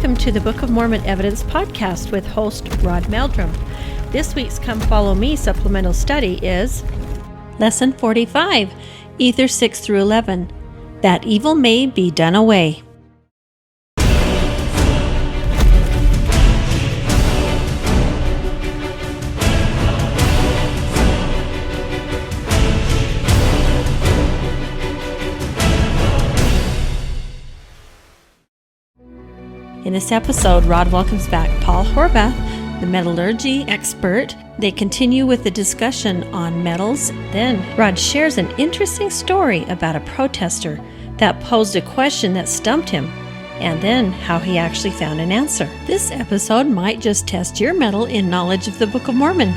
Welcome to the Book of Mormon Evidence Podcast with host Rod Meldrum. This week's Come Follow Me supplemental study is Lesson 45, Ether 6 through 11, That Evil May Be Done Away. In this episode, Rod welcomes back Paul Horvath, the metallurgy expert. They continue with the discussion on metals. Then Rod shares an interesting story about a protester that posed a question that stumped him, and then how he actually found an answer. This episode might just test your mettle in knowledge of the Book of Mormon.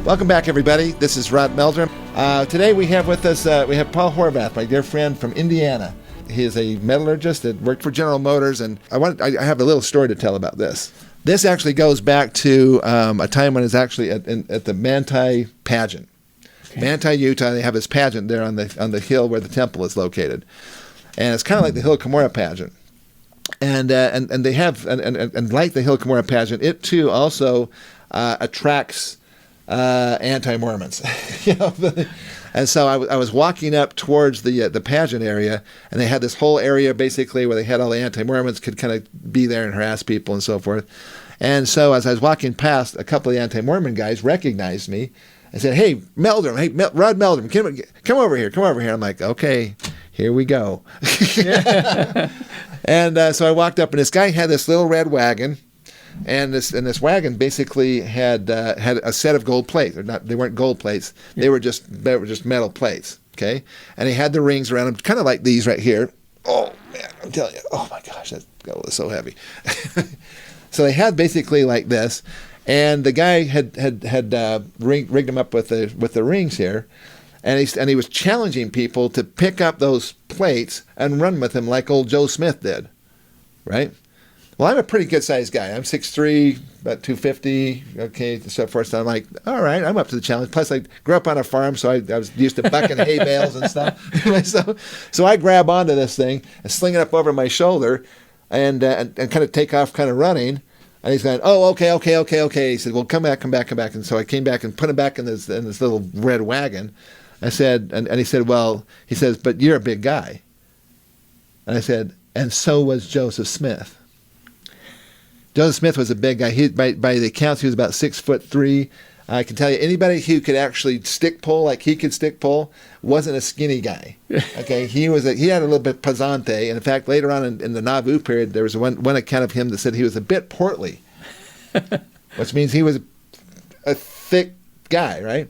Welcome back, everybody. This is Rod Meldrum. Today we have with us Paul Horvath, my dear friend from Indiana. He is a metallurgist that worked for General Motors, and I have a little story to tell about this. This actually goes back to a time when it's actually at the Manti pageant. Okay. Manti, Utah, they have this pageant there on the hill where the temple is located, and it's kind of like the Hill Cumorah pageant. And they have and like the Hill Cumorah pageant, it too also attracts anti-Mormons. And so I was walking up towards the pageant area, and they had this whole area basically where they had all the anti-Mormons could kind of be there and harass people and so forth. And so as I was walking past, a couple of the anti-Mormon guys recognized me and said, "Hey, Meldrum, Rod Meldrum, come over here, come over here." I'm like, "Okay, here we go." And so I walked up, and this guy had this little red wagon. And this wagon basically had a set of gold plates. They weren't gold plates. They were just metal plates. Okay, and he had the rings around them, kind of like these right here. Oh man, I'm telling you. Oh my gosh, that gold is so heavy. So they had basically like this, and the guy had rigged them up with the rings here, and he was challenging people to pick up those plates and run with them like old Joe Smith did, right? Well, I'm a pretty good-sized guy. I'm 6'3", about 250, okay, so forth. So I'm like, all right, I'm up to the challenge. Plus, I grew up on a farm, so I was used to bucking hay bales and stuff. So I grab onto this thing and sling it up over my shoulder and kind of take off kind of running. And he's going, "Oh, okay. He said, "Well, come back. And so I came back and put him back in this little red wagon. I said, and he said, he says, "But you're a big guy." And I said, "And so was Joseph Smith." Joseph Smith was a big guy. By the accounts, he was about 6'3". I can tell you, anybody who could actually stick pole like he could stick pole wasn't a skinny guy. Okay, he had a little bit pesante, and in fact, later on in the Nauvoo period, there was one account of him that said he was a bit portly, which means he was a thick guy, right?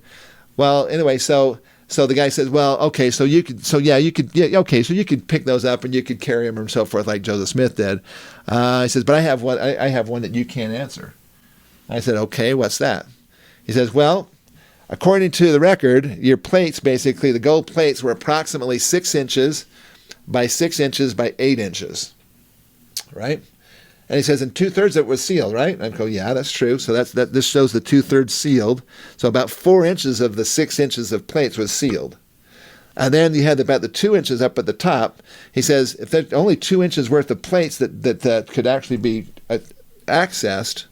Well, anyway, so the guy says, "Well, okay, so you could pick those up and you could carry them and so forth like Joseph Smith did." He says, "But I have one that you can't answer." I said, "Okay, what's that?" He says, "Well, according to the record, your plates, basically the gold plates, were approximately 6 inches by 6 inches by 8 inches, right?" And he says, "And 2/3 of it was sealed, right?" And I go, "Yeah, that's true. So this shows the 2/3 sealed. So about 4 inches of the 6 inches of plates was sealed. And then you had about the 2 inches up at the top." He says, "If there's only 2 inches worth of plates that could actually be accessed,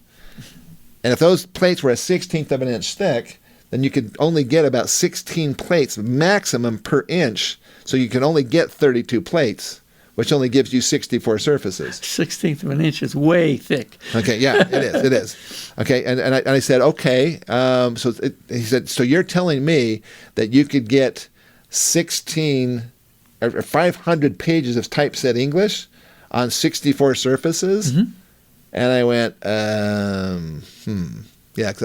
and if those plates were a 1/16 of an inch thick, then you could only get about 16 plates maximum per inch. So you can only get 32 plates. Which only gives you 64 surfaces." 1/16 of an inch is way thick. Okay, yeah, it is. Okay, and I said, okay. He said, "So you're telling me that you could get 16 or 500 pages of typeset English on 64 surfaces?" Mm-hmm. And I went, yeah, because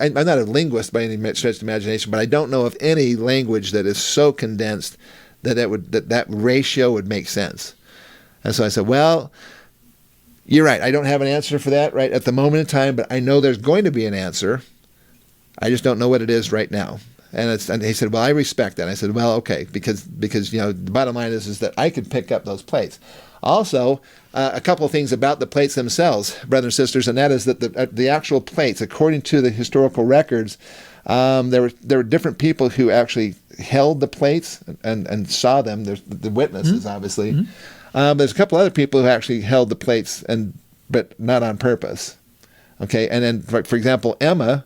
I'm not a linguist by any stretch of imagination, but I don't know of any language that is so condensed that ratio would make sense. And so I said, "Well, you're right. I don't have an answer for that right at the moment in time, but I know there's going to be an answer. I just don't know what it is right now." And he said, "Well, I respect that." And I said, "Well, okay, because the bottom line is that I could pick up those plates." Also, a couple of things about the plates themselves, brothers and sisters, and that is that the actual plates, according to the historical records, There were different people who actually held the plates and saw them. There's the witnesses, obviously. There's a couple other people who actually held the plates, but not on purpose. Okay, and then, for example, Emma,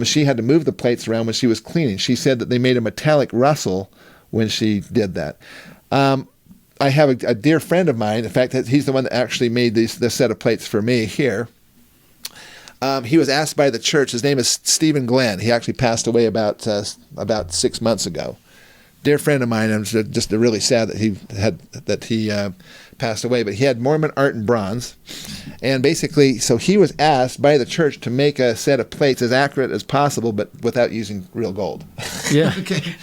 she had to move the plates around when she was cleaning. She said that they made a metallic rustle when she did that. I have a dear friend of mine. In fact, he's the one that actually made this set of plates for me here. He was asked by the church. His name is Stephen Glenn. He actually passed away about 6 months ago. Dear friend of mine. I'm just really sad that he passed away. But he had Mormon art in bronze, and basically, so he was asked by the church to make a set of plates as accurate as possible, but without using real gold. Yeah. Okay.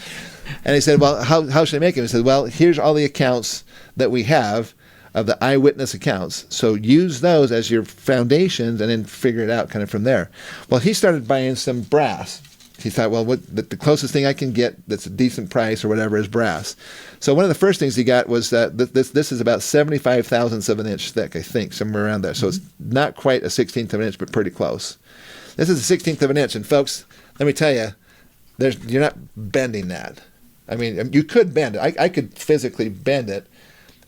And he said, well, how should I make it? He said, well, here's all the accounts that we have of the eyewitness accounts. So use those as your foundations and then figure it out kind of from there. Well, he started buying some brass. He thought, well, the closest thing I can get that's a decent price or whatever is brass. So one of the first things he got was this is about 75 thousandths of an inch thick, I think, somewhere around there. So it's not quite a 16th of an inch, but pretty close. This is a 16th of an inch. And folks, let me tell you, you're not bending that. I mean, you could bend it. I could physically bend it,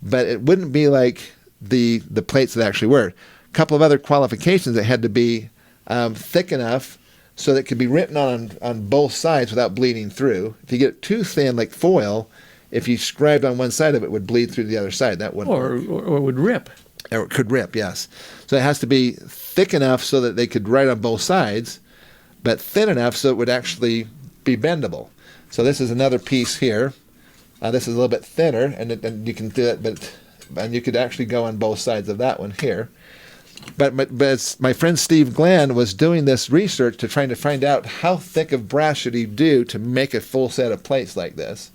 but it wouldn't be like the plates that actually were. A couple of other qualifications: it had to be thick enough so that it could be written on both sides without bleeding through. If you get it too thin, like foil, if you scribed on one side of it, it would bleed through the other side. That wouldn't work. Or would rip. Or it could rip, yes. So it has to be thick enough so that they could write on both sides, but thin enough so it would actually be bendable. So this is another piece here. This is a little bit thinner, and you can do it, and you could actually go on both sides of that one here. But my friend Steve Glenn was doing this research to trying to find out how thick of brass should he do to make a full set of plates like this.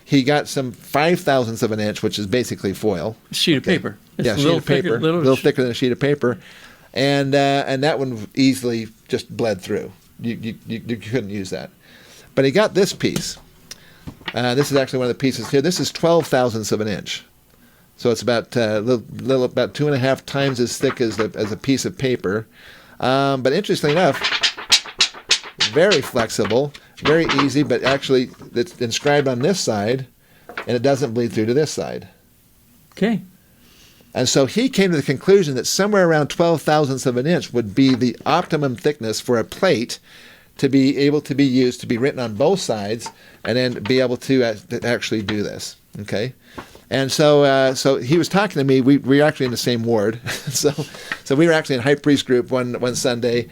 He got some 5 thousandths of an inch, which is basically foil. Sheet of paper. It's yeah, sheet of paper, a little thicker than a sheet of paper, and that one easily just bled through. You couldn't use that. But he got this piece. This is actually one of the pieces here. This is 12 thousandths of an inch. So it's about about 2.5 times as thick as a piece of paper. But interestingly enough, very flexible, very easy, but actually it's inscribed on this side, and it doesn't bleed through to this side. Okay. And so he came to the conclusion that somewhere around 12 thousandths of an inch would be the optimum thickness for a plate to be able to be used to be written on both sides, and then be able to actually do this. Okay, and so he was talking to me. We were actually in the same ward, so we were actually in high priest group one Sunday.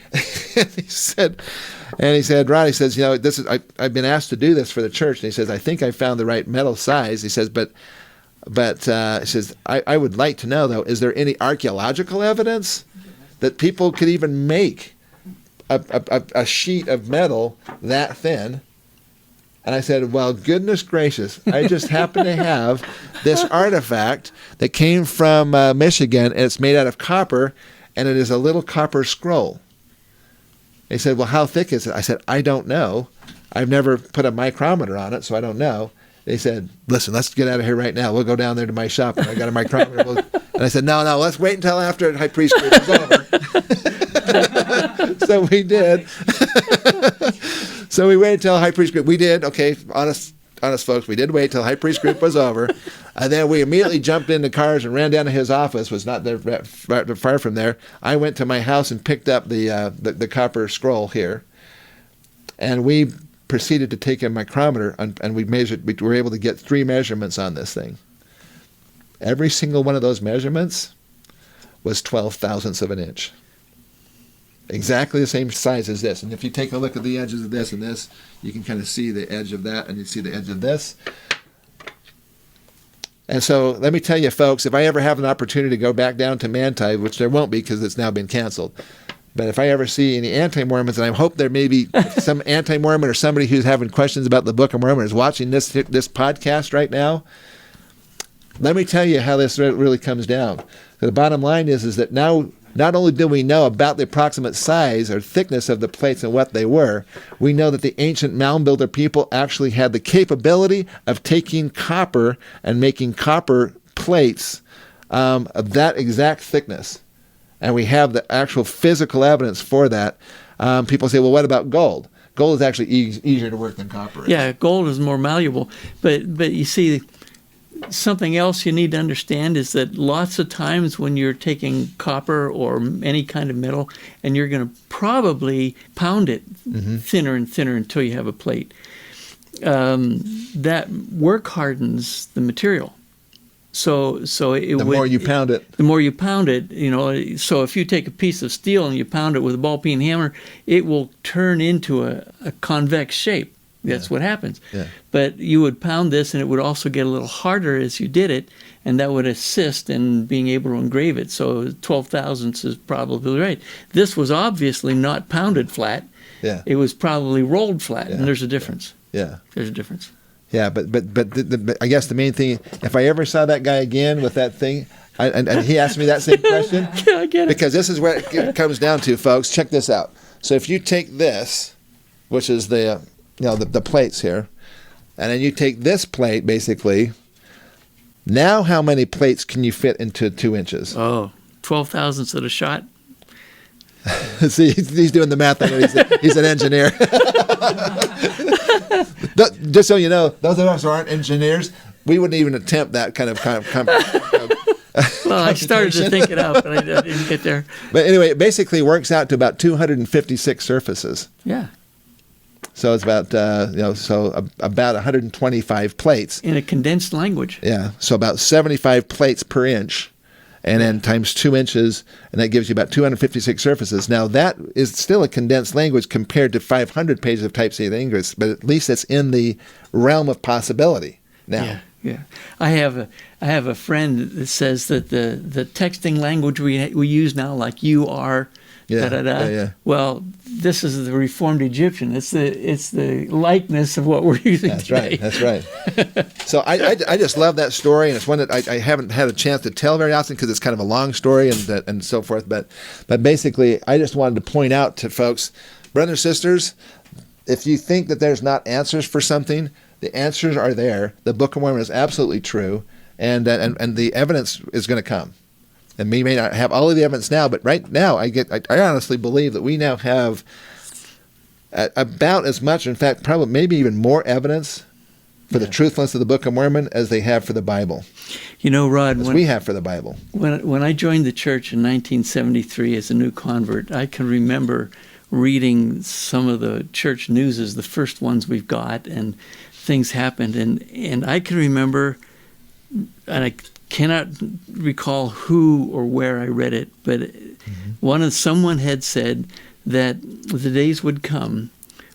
And he said, Rod, he says, this is I've been asked to do this for the church, and he says, I think I found the right metal size. He says, but he says, I would like to know though, is there any archaeological evidence that people could even make a sheet of metal that thin? And I said, well, goodness gracious, I just happen to have this artifact that came from Michigan, and it's made out of copper, and it is a little copper scroll. He said, well, how thick is it? I said, I don't know. I've never put a micrometer on it, so I don't know. They said, listen, let's get out of here right now. We'll go down there to my shop, and I got a micrometer. And I said, no, let's wait until after high priest group is over. So we did. So we waited till high priest group. We did. Okay, honest folks, we did wait till high priest group was over. And then we immediately jumped in the cars and ran down to his office. Was not there far from there. I went to my house and picked up the copper scroll here. And we proceeded to take a micrometer, and we measured. We were able to get 3 measurements on this thing. Every single one of those measurements was 12 thousandths of an inch. Exactly the same size as this. And if you take a look at the edges of this and this, you can kind of see the edge of that, and you see the edge of this. And so let me tell you, folks, if I ever have an opportunity to go back down to Manti, which there won't be because it's now been canceled, but if I ever see any anti-Mormons, and I hope there may be some anti-Mormon or somebody who's having questions about the Book of Mormon is watching this podcast right now, let me tell you how this really comes down. The bottom line is that now, not only do we know about the approximate size or thickness of the plates and what they were, we know that the ancient mound builder people actually had the capability of taking copper and making copper plates of that exact thickness. And we have the actual physical evidence for that. People say, well, what about gold? Gold is actually easier to work than copper is. Yeah, gold is more malleable. But you see, something else you need to understand is that lots of times when you're taking copper or any kind of metal, and you're going to probably pound it thinner and thinner until you have a plate, that work hardens the material. So the more you pound it. The more you pound it, so if you take a piece of steel and you pound it with a ball peen hammer, it will turn into a convex shape. That's what happens. Yeah. But you would pound this, and it would also get a little harder as you did it, and that would assist in being able to engrave it. So 12 thousandths is probably right. This was obviously not pounded flat. Yeah. It was probably rolled flat, and there's a difference. Yeah. There's a difference. Yeah, but I guess the main thing, if I ever saw that guy again with that thing, and he asked me that same question, Yeah, I get it. because this is where it comes down to, folks. Check this out. So if you take this, which is the plates here, and then you take this plate, basically, now how many plates can you fit into 2 inches? Oh, 12 thousandths at a shot. See, he's doing the math on it. He's an engineer. Just so you know, those of us who aren't engineers, we wouldn't even attempt that kind of Well, I started to think it up, but I didn't get there. But anyway, it basically works out to about 256 surfaces. Yeah. So it's about about 125 plates. In a condensed language. Yeah. So about 75 plates per inch, and then times 2 inches, and that gives you about 256 surfaces. Now that is still a condensed language compared to 500 pages of Type C English, but at least it's in the realm of possibility now. Yeah. I have a friend that says that the texting language we use now, like you are, Yeah. Well, this is the Reformed Egyptian. It's the likeness of what we're using today. That's right. So I just love that story, and it's one that I haven't had a chance to tell very often because it's kind of a long story and so forth. But basically, I just wanted to point out to folks, brothers and sisters, if you think that there's not answers for something, the answers are there. The Book of Mormon is absolutely true, and the evidence is going to come. And we may not have all of the evidence now, but right now I honestly believe that we now have about as much, in fact, probably maybe even more evidence for the truthfulness of the Book of Mormon as they have for the Bible. Rod, we have for the Bible. When I joined the church in 1973 as a new convert, I can remember reading some of the church newses, the first ones we've got, and things happened, and I can remember, and I cannot recall who or where I read it, but someone had said that the days would come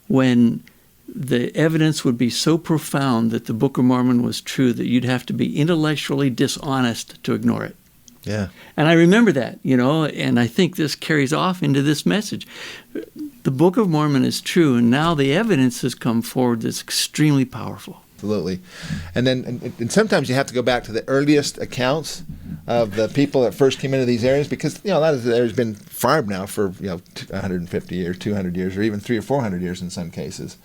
when the evidence would be so profound that the Book of Mormon was true that you'd have to be intellectually dishonest to ignore it. Yeah. And I remember that, and I think this carries off into this message. The Book of Mormon is true, and now the evidence has come forward that's extremely powerful. Absolutely. And then and sometimes you have to go back to the earliest accounts of the people that first came into these areas, because a lot of the areas have been farmed now for 150 years, 200 years, or even 300 or 400 years in some cases.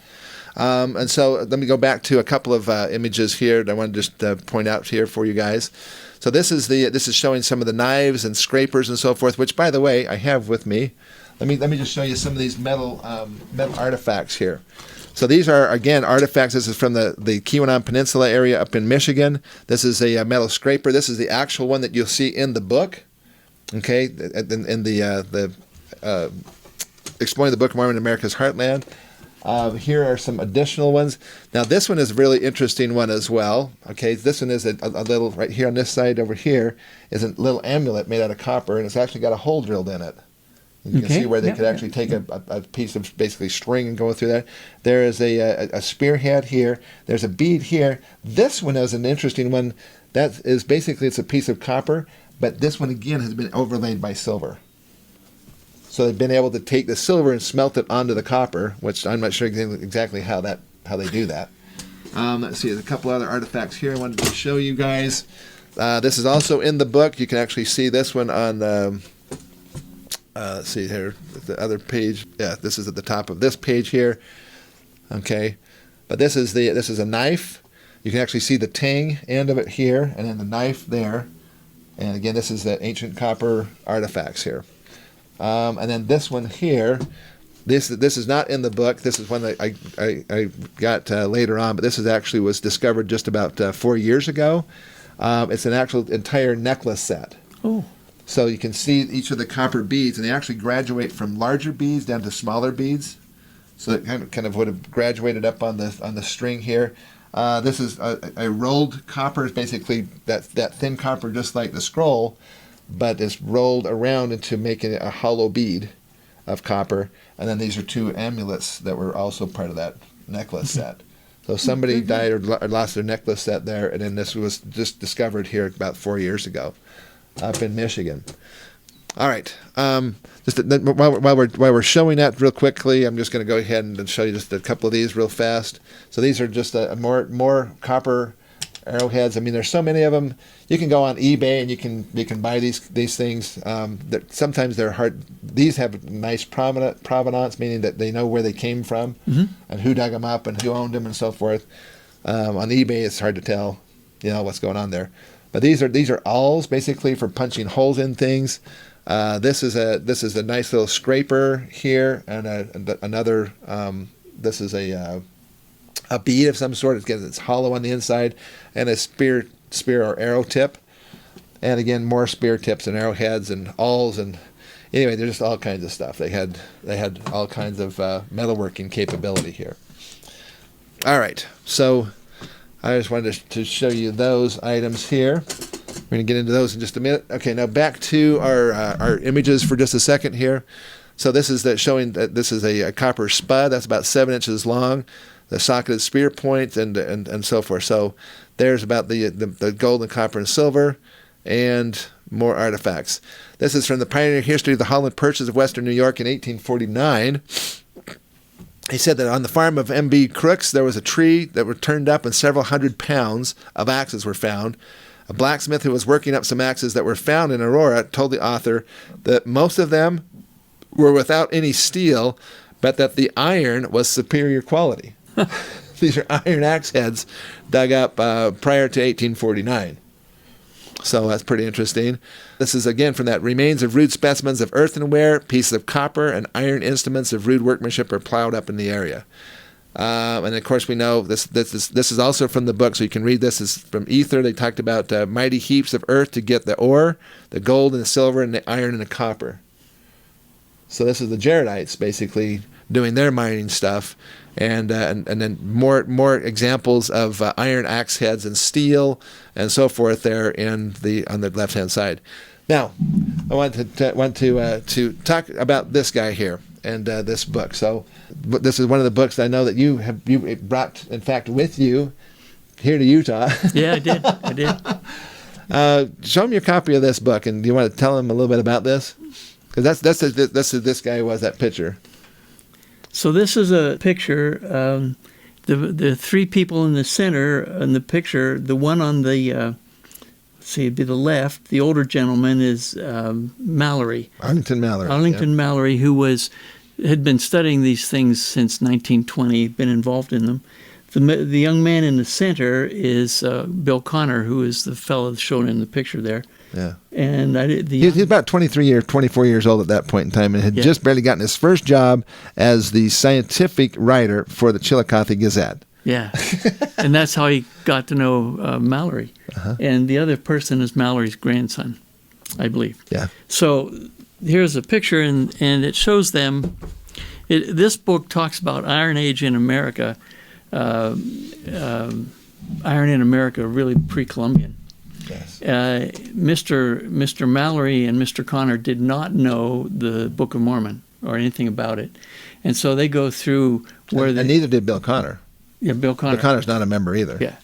And so let me go back to a couple of images here that I want to just point out here for you guys. So this is showing some of the knives and scrapers and so forth, which, by the way, I have with me. Let me just show you some of these metal artifacts here. So these are, again, artifacts. This is from the Keweenaw Peninsula area up in Michigan. This is a metal scraper. This is the actual one that you'll see in the book, okay, in the Exploring the Book of Mormon in America's Heartland. Here are some additional ones. Now, this one is a really interesting one as well. Okay, this one is a little, right here on this side over here, is a little amulet made out of copper, and it's actually got a hole drilled in it. You can see where they could actually take a piece of basically string and go through that. There is a spearhead here. There's a bead here. This one is an interesting one. That is basically, it's a piece of copper, but this one again has been overlaid by silver. So they've been able to take the silver and smelt it onto the copper, which I'm not sure exactly how they do that. Let's see, there's a couple other artifacts here I wanted to show you guys. This is also in the book. You can actually see this one on. Let's see here, the other page. Yeah, this is at the top of this page here. Okay, but this is a knife. You can actually see the tang end of it here, and then the knife there. And again, this is the ancient copper artifacts here. And then this one here, This is not in the book. This is one that I got later on, but this was discovered just about 4 years ago. It's an actual entire necklace set. Oh. So you can see each of the copper beads, and they actually graduate from larger beads down to smaller beads. So it kind of would have graduated up on the string here. This is a rolled copper. It's basically that thin copper, just like the scroll, but it's rolled around into making a hollow bead of copper. And then these are 2 amulets that were also part of that necklace set. So somebody died or lost their necklace set there, and then this was just discovered here about 4 years ago up in Michigan. All right. While we're showing that real quickly, I'm just going to go ahead and show you just a couple of these real fast. So these are just more copper arrowheads. I mean, there's so many of them. You can go on eBay and you can buy these things. Sometimes they're hard. These have nice provenance, meaning that they know where they came from and who dug them up and who owned them and so forth. On eBay, it's hard to tell, what's going on there. But these are awls, basically for punching holes in things. This is a nice little scraper here, and another. This is a bead of some sort. It's hollow on the inside, and a spear or arrow tip, and again more spear tips and arrowheads and awls, and anyway, there's just all kinds of stuff. They had all kinds of metalworking capability here. All right, so I just wanted to show you those items here. We're going to get into those in just a minute. Okay, now back to our images for just a second here. So this is showing that this is a copper spud that's about 7 inches long, the socketed spear point, and so forth. So there's about the gold and copper and silver, and more artifacts. This is from the pioneer history of the Holland Purchase of Western New York in 1849. He said that on the farm of M.B. Crooks, there was a tree that were turned up and several hundred pounds of axes were found. A blacksmith who was working up some axes that were found in Aurora told the author that most of them were without any steel, but that the iron was superior quality. These are iron axe heads dug up prior to 1849. So that's pretty interesting. This is again from that remains of rude specimens of earthenware, pieces of copper, and iron instruments of rude workmanship are plowed up in the area. And of course we know this is also from the book, so you can read this. Is from Ether. They talked about mighty heaps of earth to get the ore, the gold and the silver and the iron and the copper. So this is the Jaredites basically doing their mining stuff, and then more examples of iron axe heads and steel and so forth there on the left hand side. Now, I want to talk about this guy here and this book. So this is one of the books that I know that you brought, in fact, with you here to Utah. Yeah, I did. Show him your copy of this book, and do you want to tell him a little bit about this? Because that's who this guy was, that picture. So this is a picture. The 3 people in the center in the picture, the one on the it'd be the left, the older gentleman is Mallory. Arlington Mallory. Mallory, who had been studying these things since 1920, been involved in them. The young man in the center is Bill Connor, who is the fellow shown in the picture there. Yeah. And he's about 24 years old at that point in time, and had just barely gotten his first job as the scientific writer for the Chillicothe Gazette. Yeah. And that's how he got to know Mallory. Uh-huh. And the other person is Mallory's grandson, I believe. Yeah. So here's a picture, and it shows them. This book talks about Iron Age in America, Iron in America, really pre-Columbian. Yes. Mr. Mallory and Mr. Connor did not know the Book of Mormon or anything about it, and so they go through where and neither did Bill Connor. Yeah, Bill Connor. Bill Connor's not a member either. Yeah,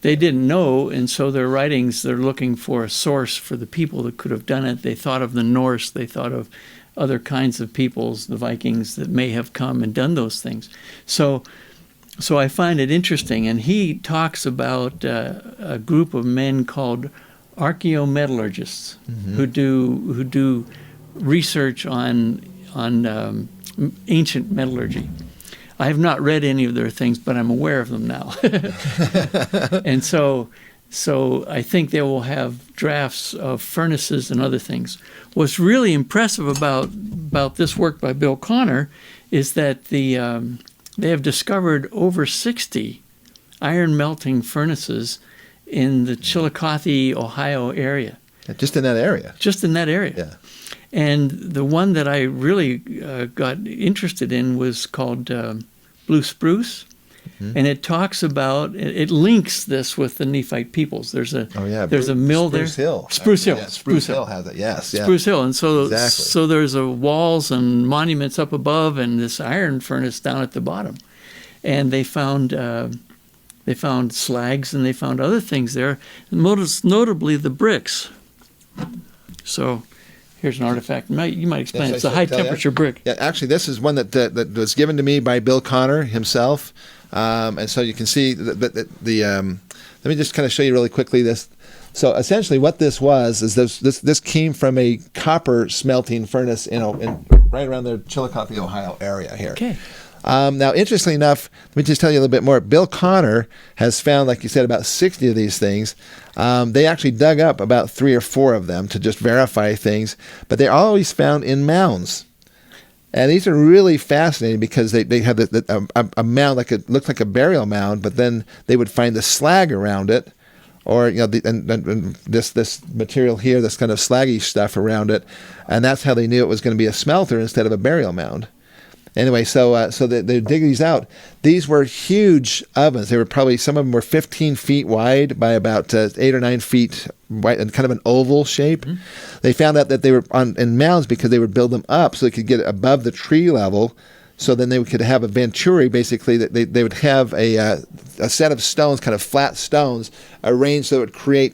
they didn't know, and so their writings, they're looking for a source for the people that could have done it. They thought of the Norse. They thought of other kinds of peoples, the Vikings, that may have come and done those things. So I find it interesting, and he talks about a group of men called archaeometallurgists who do research on ancient metallurgy. I have not read any of their things, but I'm aware of them now. And so I think they will have drafts of furnaces and other things. What's really impressive about this work by Bill Connor is that they have discovered over 60 iron melting furnaces in the Chillicothe, Ohio area. Just in that area. Just in that area. Yeah. And the one that I really got interested in was called Blue Spruce. Mm-hmm. And it talks about, it links this with the Nephite peoples. There's a mill there. Spruce Hill. Spruce Hill. Yeah, Spruce Hill has it, yes. Yeah. Spruce Hill. And so, exactly. So there's walls and monuments up above and this iron furnace down at the bottom. And they found slags and they found other things there, most notably the bricks. So here's an artifact. You might explain. It's a high-temperature brick. Yeah, actually, this is one that was given to me by Bill Connor himself. And so you can see let me just kind of show you really quickly this. So essentially what this was is this came from a copper smelting furnace in right around the Chillicothe, Ohio area here. Okay. Now, interestingly enough, let me just tell you a little bit more. Bill Connor has found, like you said, about 60 of these things. They actually dug up about 3 or 4 of them to just verify things, but they're always found in mounds. And these are really fascinating because they have a mound looked like a burial mound, but then they would find the slag around it, or and this material here, this kind of slaggy stuff around it, and that's how they knew it was going to be a smelter instead of a burial mound. Anyway, so they dig these out. These were huge ovens. They were probably, some of them were 15 feet wide by about 8 or 9 feet wide, and kind of an oval shape. Mm-hmm. They found out that they were in mounds because they would build them up so they could get above the tree level. So then they could have a venturi, basically, that they would have a set of stones, kind of flat stones, arranged so it would create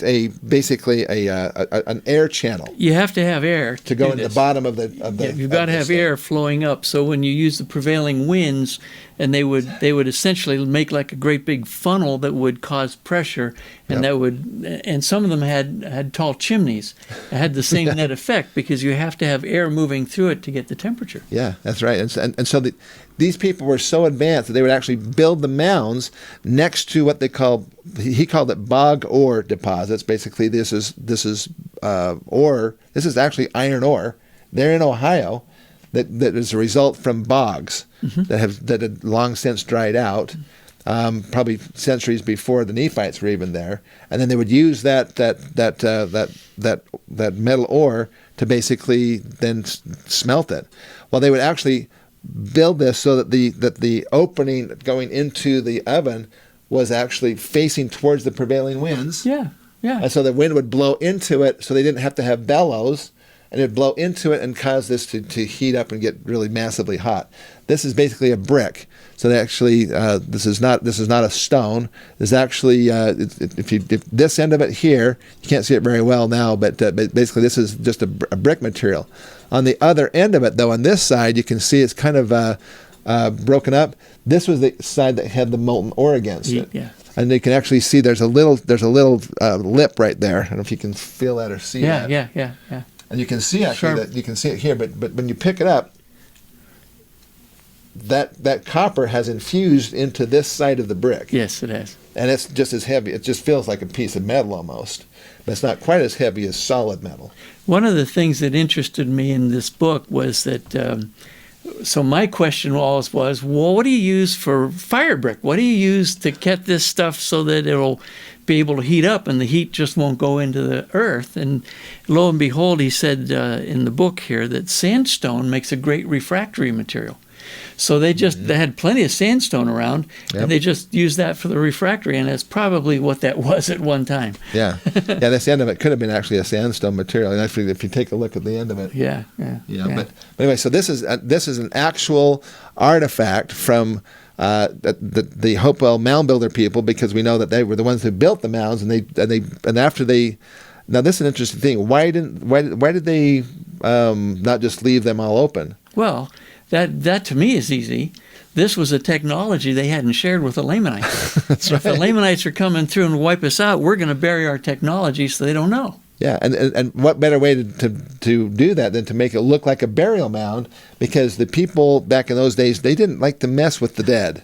basically an air channel. You have to have air to go into the bottom of the. You've got to have air flowing up. So when you use the prevailing winds, and they would essentially make like a great big funnel that would cause pressure, and and some of them had tall chimneys. It had the same net effect because you have to have air moving through it to get the temperature. Yeah, that's right. And so these people were so advanced that they would actually build the mounds next to what he called it bog ore deposits. Basically, this is ore. This is actually iron ore. They're in Ohio. That is a result from bogs that had long since dried out, probably centuries before the Nephites were even there. And then they would use that metal ore to basically then smelt it. Well, they would actually build this so that the opening going into the oven was actually facing towards the prevailing winds. Yeah. And so the wind would blow into it, so they didn't have to have bellows. And it would blow into it and cause this to heat up and get really massively hot. This is basically a brick. So they actually, this is not a stone. There's actually, if this end of it here, you can't see it very well now, but basically this is just a brick material. On the other end of it, though, on this side, you can see it's kind of broken up. This was the side that had the molten ore against it. Yeah. And you can actually see there's a little lip right there. I don't know if you can feel that or see that. Yeah. And you can see actually that you can see it here, but when you pick it up, that copper has infused into this side of the brick. Yes, it has. And it's just as heavy. It just feels like a piece of metal almost. But it's not quite as heavy as solid metal. One of the things that interested me in this book was that, so my question always was, well, what do you use for fire brick? What do you use to get this stuff so that it'll be able to heat up and the heat just won't go into the earth? And lo and behold, he said in the book here that sandstone makes a great refractory material. So they had plenty of sandstone around, and they just used that for the refractory, and that's probably what that was at one time. Yeah, this end of it could have been actually a sandstone material. And actually, if you take a look at the end of it, yeah. But anyway, so this is an actual artifact from the Hopewell mound builder people, because we know that they were the ones who built the mounds, and after they. Now, this is an interesting thing. Why did they not just leave them all open? Well, that to me is easy. This was a technology they hadn't shared with the Lamanites. That's right. If the Lamanites are coming through and wipe us out, we're going to bury our technology so they don't know. Yeah, and what better way to do that than to make it look like a burial mound? Because the people back in those days, they didn't like to mess with the dead.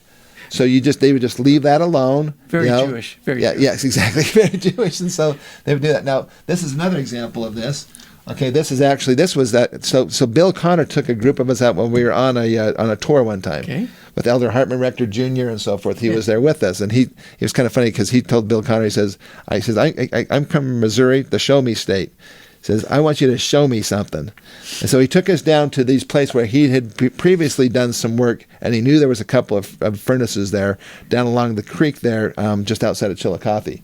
So they would just leave that alone. Very Jewish. Very Jewish. Yes, exactly. Very Jewish. And so they would do that. Now, this is another example of this. Okay, this was that. So Bill Connor took a group of us out when we were on a tour one time. Okay. With Elder Hartman Rector Jr. and so forth. He was there with us, and he was kind of funny because he told Bill Connor, he says, I'm from Missouri, the show me state. He says, I want you to show me something. And so he took us down to these places where he had previously done some work, and he knew there was a couple of furnaces there down along the creek there, just outside of Chillicothe.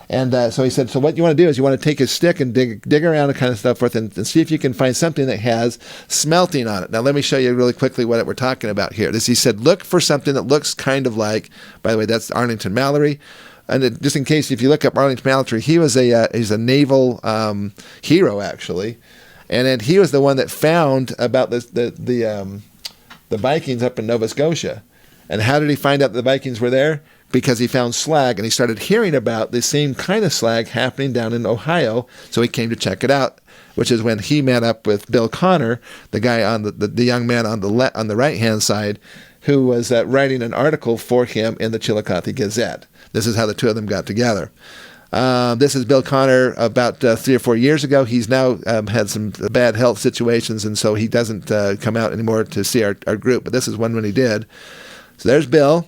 And so he said, so what you want to do is you want to take a stick and dig around and kind of stuff forth and see if you can find something that has smelting on it. Now, let me show you really quickly what we're talking about here. He said, look for something that looks kind of like, by the way, that's Arlington Mallory. And just in case, if you look up Arlington Mallory, he's a naval hero, actually. And then he was the one that found about the Vikings up in Nova Scotia. And how did he find out the Vikings were there? Because he found slag, and he started hearing about the same kind of slag happening down in Ohio, so he came to check it out, which is when he met up with Bill Connor, the guy on the young man on the right-hand side, who was writing an article for him in the Chillicothe Gazette. This is how the two of them got together. This is Bill Connor about 3 or 4 years ago. He's now had some bad health situations, and so he doesn't come out anymore to see our group, but this is one when he did. So there's Bill.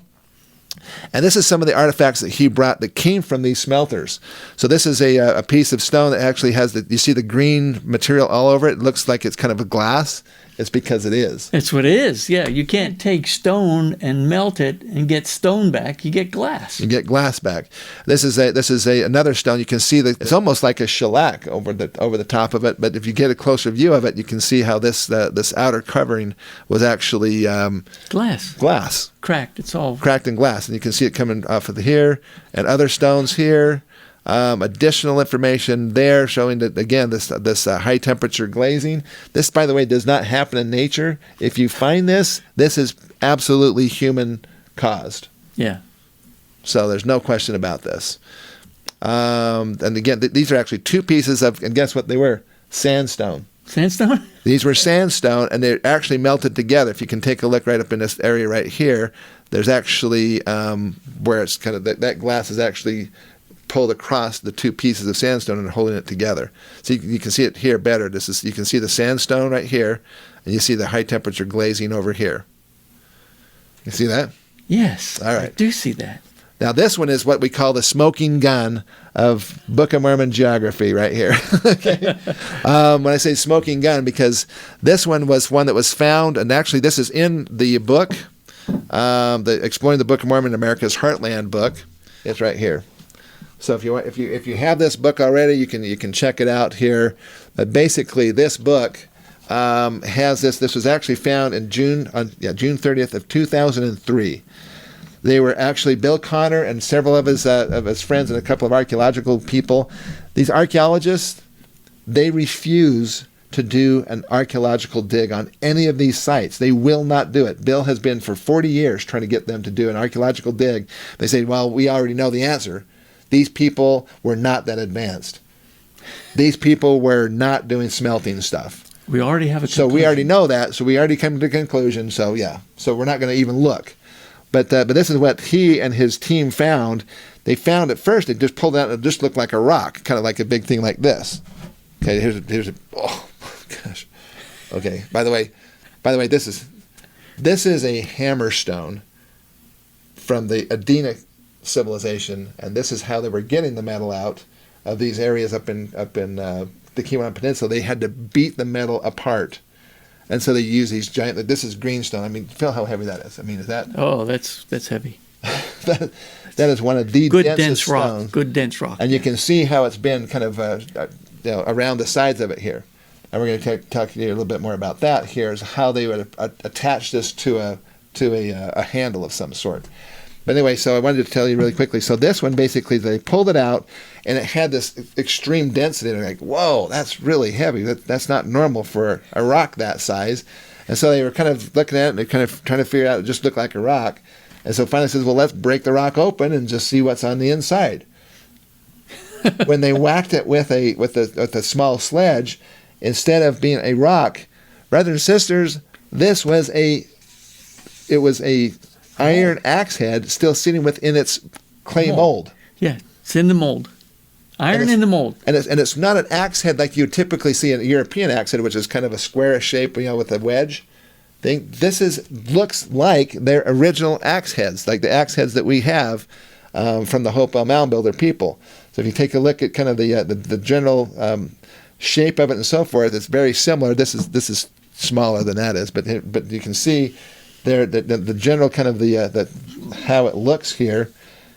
And this is some of the artifacts that he brought that came from these smelters. So this is a piece of stone that actually has you see the green material all over it. It looks like it's kind of a glass. It's because it is. It's what it is. Yeah, you can't take stone and melt it and get stone back. You get glass. You get glass back. This is another stone. You can see that it's almost like a shellac over the top of it. But if you get a closer view of it, you can see how this outer covering was actually glass. Glass. Cracked. It's all cracked in glass, and you can see it coming off of here and other stones here. Additional information there showing that, again, this high temperature glazing. This, by the way, does not happen in nature. If you find this is absolutely human caused. Yeah. So there's no question about this. And again, these are actually two pieces of, and guess what they were? Sandstone. Sandstone? These were sandstone, and they're actually melted together. If you can take a look right up in this area right here, there's actually where it's kind of, that glass is actually pulled across the two pieces of sandstone and holding it together. So you can see it here better. You can see the sandstone right here, and you see the high temperature glazing over here. You see that? Yes. All right. I do see that. Now this one is what we call the smoking gun of Book of Mormon geography right here. Okay. When I say smoking gun, because this one was one that was found, and actually this is in the book, the Exploring the Book of Mormon, America's Heartland book. It's right here. So if you have this book already, you can check it out here. But basically, this book has this. This was actually found in June 30th of 2003. They were actually Bill Connor and several of his friends and a couple of archaeological people. These archaeologists, they refuse to do an archaeological dig on any of these sites. They will not do it. Bill has been for 40 years trying to get them to do an archaeological dig. They say, well, we already know the answer. These people were not that advanced. These people were not doing smelting stuff. We already have a conclusion. So we already know that. So we already come to the conclusion. So yeah. So we're not going to even look. But this is what he and his team found. They found at first, they just pulled out, it just looked like a rock, kind of like a big thing like this. Okay, here's a oh gosh. Okay. By the way, this is a hammerstone from the Adena civilization, and this is how they were getting the metal out of these areas up in the Keweenaw Peninsula. They had to beat the metal apart, and so they use these giant. This is greenstone. I mean, feel how heavy that is. I mean, is that? Oh, that's heavy. that is one of the good densest dense rock. stones. Good dense rock. And you can see how it's been kind of around the sides of it here. And we're going to talk to you a little bit more about that. Here is how they would attach this to a handle of some sort. But anyway, so I wanted to tell you really quickly. So this one, basically, they pulled it out, and it had this extreme density. And they're like, whoa, that's really heavy. That's not normal for a rock that size. And so they were kind of looking at it, and they're kind of trying to figure out it just looked like a rock. And so finally says, well, let's break the rock open and just see what's on the inside. When they whacked it with a small sledge, instead of being a rock, brothers and sisters, this was a iron axe head still sitting within its clay mold. Yeah, it's in the mold. Iron in the mold. And it's not an axe head like you typically see in a European axe head, which is kind of a squarish shape, with a wedge thing. This looks like their original axe heads, like the axe heads that we have from the Hopewell Mound Builder people. So if you take a look at kind of the general shape of it and so forth, it's very similar. This is smaller than that is, but you can see there the general kind of the how it looks here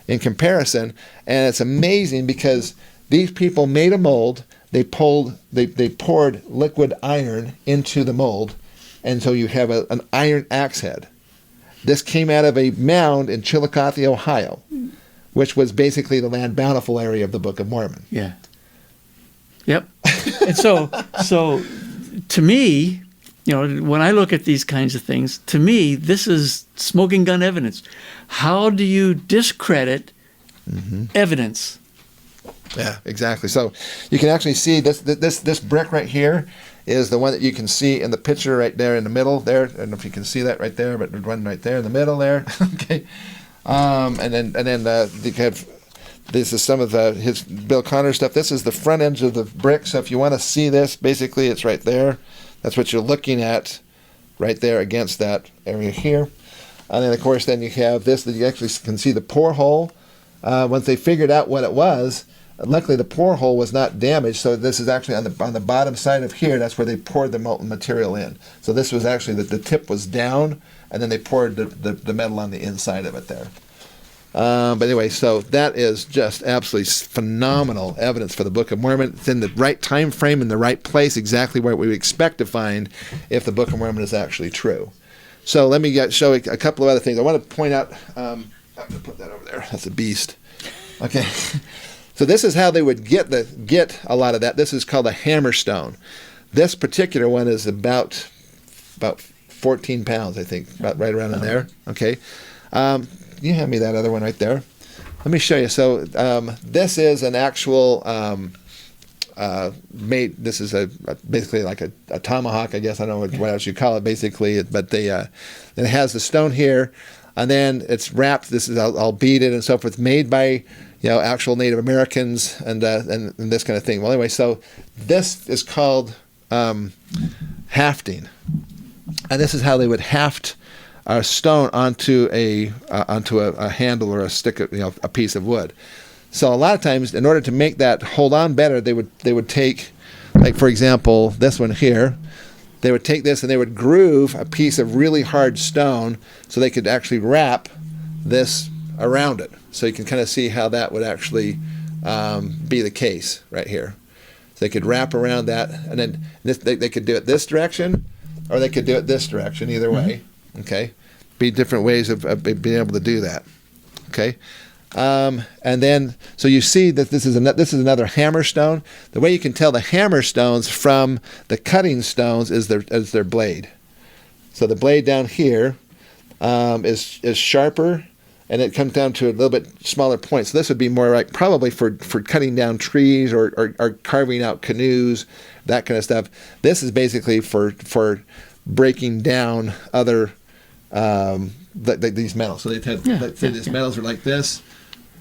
in comparison, and it's amazing because these people made a mold. They poured liquid iron into the mold, and so you have an iron axe head. This came out of a mound in Chillicothe, Ohio, which was basically the land bountiful area of the Book of Mormon. Yeah. Yep. And so to me, when I look at these kinds of things, to me, this is smoking gun evidence. How do you discredit evidence? Yeah, exactly. So you can actually see this brick right here is the one that you can see in the picture right there in the middle there. I don't know if you can see that right there, but the one right there in the middle there. Okay. And then you have, this is some of his Bill Connor stuff. This is the front edge of the brick. So if you want to see this, basically it's right there. That's what you're looking at right there against that area here. And then, of course, then you have this that you actually can see the pore hole. Once they figured out what it was, luckily the pore hole was not damaged. So this is actually on the bottom side of here. That's where they poured the molten material in. So this was actually the tip was down, and then they poured the metal on the inside of it there. But anyway, so that is just absolutely phenomenal evidence for the Book of Mormon. It's in the right time frame, in the right place, exactly where we would expect to find if the Book of Mormon is actually true. So let me show you a couple of other things. I want to point out, I'm going to put that over there. That's a beast. Okay. So this is how they would get a lot of that. This is called a hammerstone. This particular one is about 14 pounds, I think, about right around in there. Okay. You hand me that other one right there. Let me show you. So this is an actual made. This is basically like a tomahawk, I guess. I don't know what else you call it, basically. But it has the stone here, and then it's wrapped. This is all beaded and so forth, made by actual Native Americans and this kind of thing. Well, anyway, so this is called hafting, and this is how they would haft a stone onto a handle or a stick of, a piece of wood. So a lot of times, in order to make that hold on better, they would take, like for example, this one here. They would take this and they would groove a piece of really hard stone so they could actually wrap this around it. So you can kind of see how that would actually be the case right here. So they could wrap around that, and then they could do it this direction, or they could do it this direction. Either way. Okay, be different ways of being able to do that. Okay, and then so you see that this is another hammerstone. The way you can tell the hammerstones from the cutting stones is their blade. So the blade down here is sharper, and it comes down to a little bit smaller point. So this would be more like probably for cutting down trees or carving out canoes, that kind of stuff. This is basically for breaking down other these metals. So these metals are like this.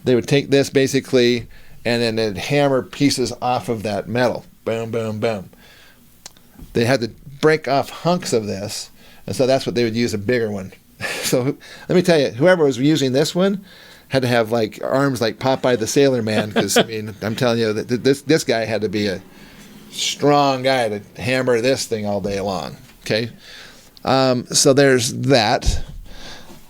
They would take this basically, and then they'd hammer pieces off of that metal. Boom, boom, boom. They had to break off hunks of this, and so that's what they would use, a bigger one. So let me tell you, whoever was using this one had to have like arms like Popeye the Sailor Man, because I mean, I'm telling you that this guy had to be a strong guy to hammer this thing all day long. Okay. So there's that.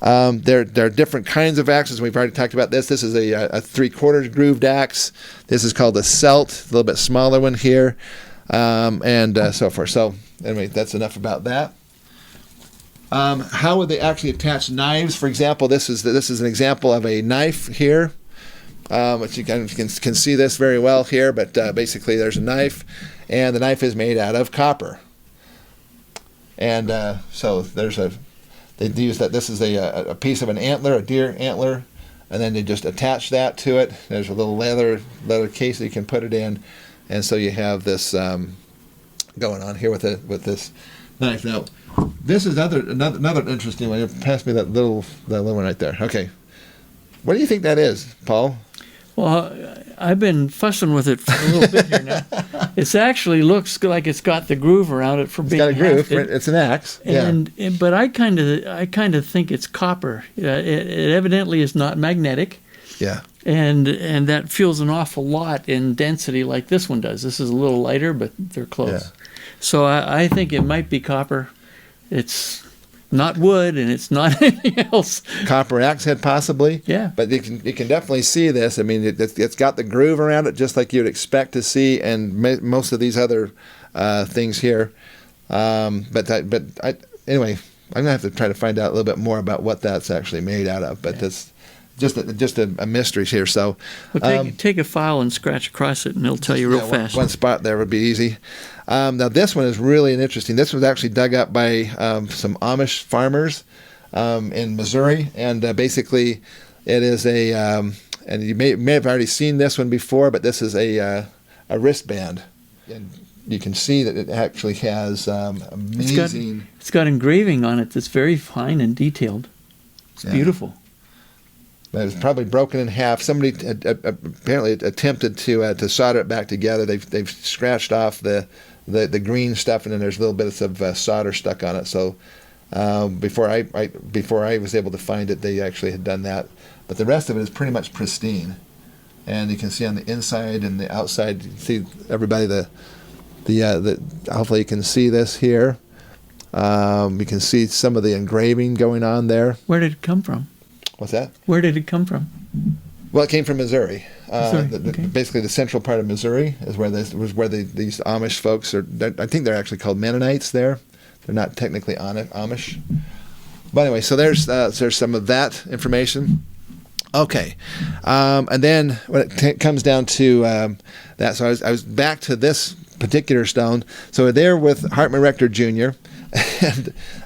There are different kinds of axes. We've already talked about this. This is a 3/4 grooved axe. This is called a celt, a little bit smaller one here, and so forth. So anyway, that's enough about that. How would they actually attach knives? For example, this is an example of a knife here, which you can see this very well here. But basically, there's a knife, and the knife is made out of copper. And so they use that. This is a piece of an antler, a deer antler, and then they just attach that to it. There's a little leather case that you can put it in, and so you have this going on here with this knife. Now, this is another interesting one. Pass me that little one right there. Okay, what do you think that is, Paul? Well, I've been fussing with it for a little bit here now. It actually looks like it's got the groove around it for being It's got a groove. hafted. It's an axe. But I kind of think it's copper. It evidently is not magnetic. Yeah. And that feels an awful lot in density like this one does. This is a little lighter, but they're close. Yeah. So I think it might be copper. It's not wood, and it's not anything else. Copper axe head, possibly. Yeah. But you can definitely see this. I mean, it's got the groove around it, just like you'd expect to see, and most of these other things here. Anyway, I'm gonna have to try to find out a little bit more about what that's actually made out of. But that's just a mystery here. So, take a file and scratch across it, and it'll tell you real fast. One spot there would be easy. Now this one is really interesting. This was actually dug up by some Amish farmers in Missouri, and basically it is and you may have already seen this one before, but this is a wristband, and you can see that it actually has amazing. It's got engraving on it that's very fine and detailed. It's beautiful. But it was probably broken in half. Somebody apparently attempted to solder it back together. They've scratched off the green stuff, and then there's little bits of solder stuck on it. So before I was able to find it, they actually had done that. But the rest of it is pretty much pristine, and you can see on the inside and the outside. You can see everybody the hopefully you can see this here. You can see some of the engraving going on there. Where did it come from? What's that? Where did it come from? Well, it came from Missouri. Okay. Basically, the central part of Missouri is where these Amish folks are. I think they're actually called Mennonites there. They're not technically Amish. But anyway, so there's some of that information. Okay, and then when it comes down to that, so I was back to this particular stone. So we're there with Hartman Rector Jr.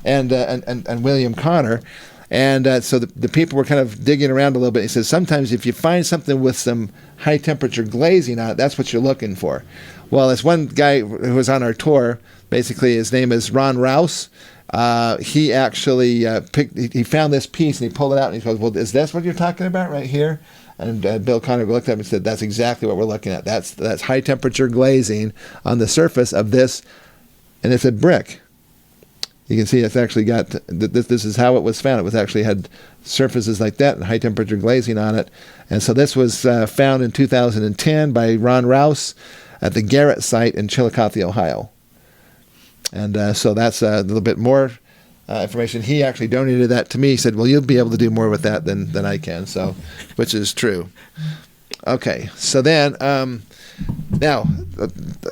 and William Connor. And so the people were kind of digging around a little bit. He says, sometimes if you find something with some high-temperature glazing on it, that's what you're looking for. Well, this one guy who was on our tour, basically his name is Ron Rouse. He actually he found this piece, and he pulled it out, and he goes, well, is this what you're talking about right here? And Bill Connor looked at him and said, that's exactly what we're looking at. That's high-temperature glazing on the surface of this, and it's a brick. You can see it's actually got, this is how it was found. It was actually had surfaces like that and high temperature glazing on it. And so this was found in 2010 by Ron Rouse at the Garrett site in Chillicothe, Ohio. And so that's a little bit more information. He actually donated that to me. He said, well, you'll be able to do more with that than I can, so, which is true. Okay, so then, now,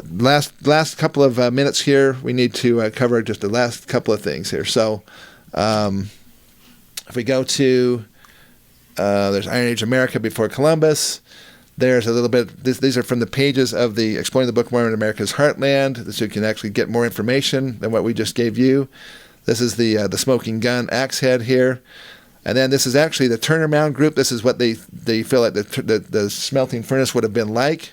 last couple of minutes here, we need to cover just the last couple of things here. So, if we go to, there's Iron Age America before Columbus. There's a little bit, these are from the pages of the Exploring the Book of Mormon, America's Heartland, so you can actually get more information than what we just gave you. This is the smoking gun axe head here. And then this is actually the Turner Mound group. This is what they feel like the smelting furnace would have been like.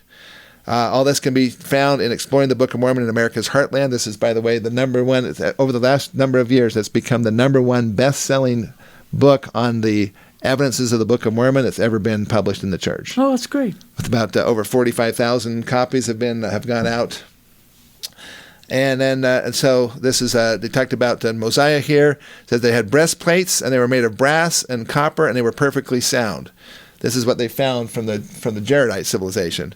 All this can be found in Exploring the Book of Mormon in America's Heartland. This is, by the way, the number one, over the last number of years, it's become the number one best-selling book on the evidences of the Book of Mormon that's ever been published in the church. Oh, that's great. With about over 45,000 copies have gone out. And then, and so this is, they talked about Mosiah here. It says they had breastplates, and they were made of brass and copper, and they were perfectly sound. This is what they found from the Jaredite civilization.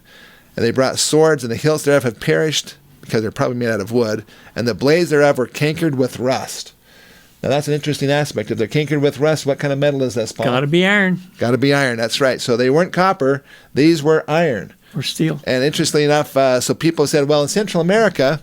And they brought swords, and the hilts thereof have perished, because they're probably made out of wood, and the blades thereof were cankered with rust. Now that's an interesting aspect. If they're cankered with rust, what kind of metal is this, Paul? Got to be iron. Got to be iron, that's right. So they weren't copper, these were iron. Or steel. And interestingly enough, so people said, well, in Central America,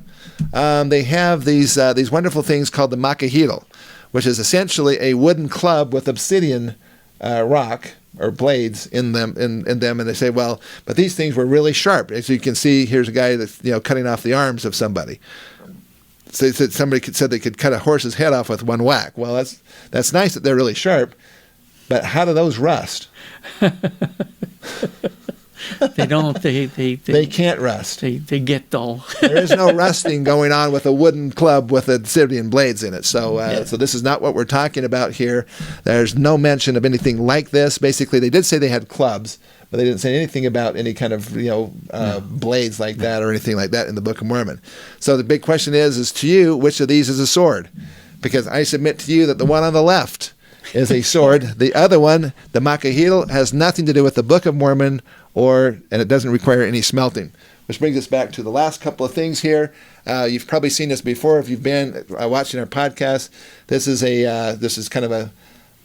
they have these wonderful things called the macahito, which is essentially a wooden club with obsidian rock or blades in them, and they say, well, but these things were really sharp. As you can see, here's a guy that's cutting off the arms of somebody. So they said somebody said they could cut a horse's head off with one whack. Well, that's nice that they're really sharp, but how do those rust? They don't. They can't rust. They get dull. There is no rusting going on with a wooden club with obsidian blades in it. So, so this is not what we're talking about here. There's no mention of anything like this. Basically, they did say they had clubs, but they didn't say anything about any kind of blades like that or anything like that in the Book of Mormon. So the big question is to you, which of these is a sword? Because I submit to you that the one on the left is a sword. The other one, the Makahil, has nothing to do with the Book of Mormon, and it doesn't require any smelting. Which brings us back to the last couple of things here. You've probably seen this before if you've been watching our podcast. This is kind of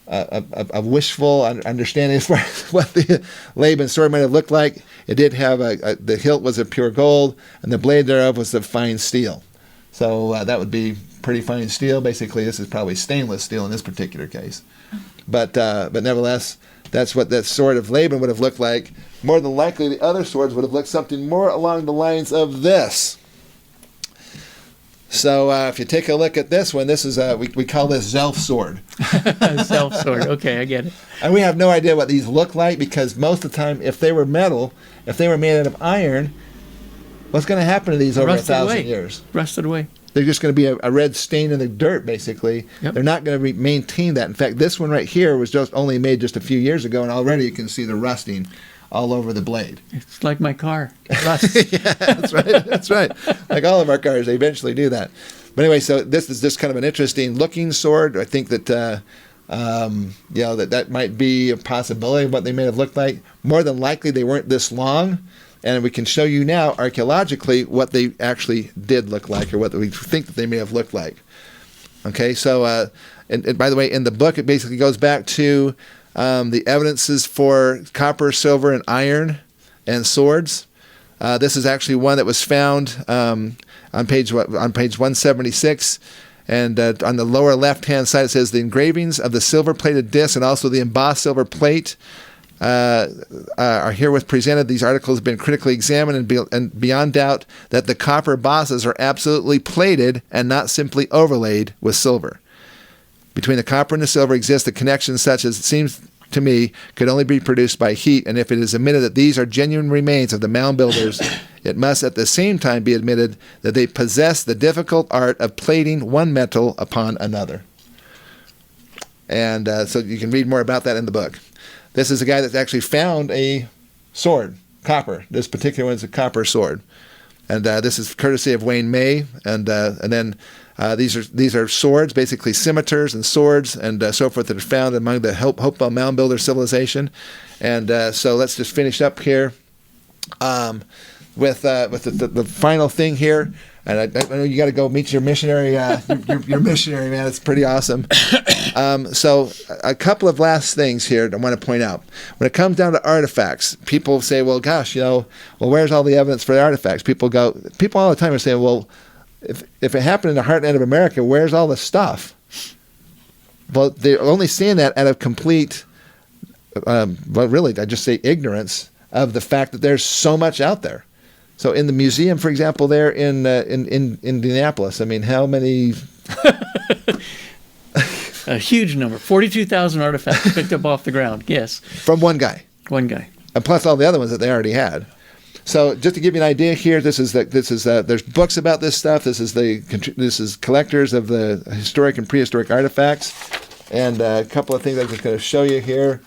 a wishful understanding as far as what the Laban sword might have looked like. It did have the hilt was of pure gold, and the blade thereof was of fine steel. So that would be pretty fine steel. Basically, this is probably stainless steel in this particular case. But nevertheless, that's what that sword of Laban would have looked like. More than likely, the other swords would have looked something more along the lines of this. So if you take a look at this one, this is we call this Zelf sword. Zelf sword. Okay, I get it. And we have no idea what these look like because most of the time, if they were metal, if they were made out of iron, what's going to happen to these over 1,000 years? Rusted away. They're just going to be a red stain in the dirt, basically. Yep. They're not going to maintain that. In fact, this one right here was just only made just a few years ago, and already you can see the rusting all over the blade. It's like my car. Rust. Yeah, that's right. That's right. Like all of our cars, they eventually do that. But anyway, so this is just kind of an interesting looking sword. I think that that might be a possibility of what they may have looked like. More than likely, they weren't this long. And we can show you now, archaeologically, what they actually did look like or what we think that they may have looked like. Okay, so, and by the way, in the book, it basically goes back to the evidences for copper, silver, and iron and swords. This is actually one that was found on page 176. And on the lower left-hand side, it says the engravings of the silver-plated disc and also the embossed silver plate are herewith presented. These articles have been critically examined and beyond doubt that the copper bosses are absolutely plated and not simply overlaid with silver. Between the copper and the silver exists a connection such as it seems to me could only be produced by heat, and if it is admitted that these are genuine remains of the mound builders, it must at the same time be admitted that they possess the difficult art of plating one metal upon another. And so you can read more about that in the book. This is a guy that's actually found a sword, copper. This particular one is a copper sword. And this is courtesy of Wayne May. And then these are swords, basically scimitars and swords and so forth that are found among the Hopewell Mound Builder civilization. And so let's just finish up here with the final thing here. And I know you got to go meet your missionary, your missionary, man. It's pretty awesome. So a couple of last things here I want to point out. When it comes down to artifacts, people say, well, gosh, where's all the evidence for the artifacts? People all the time are saying, well, if it happened in the heartland of America, where's all the stuff? Well, they're only saying that out of complete, really, I just say ignorance of the fact that there's so much out there. So in the museum, for example, there in Indianapolis, I mean, how many? A huge number, 42,000 artifacts picked up off the ground. Yes, from one guy. One guy, and plus all the other ones that they already had. So just to give you an idea here, there's books about this stuff. This is collectors of the historic and prehistoric artifacts, and a couple of things I'm just going to show you here.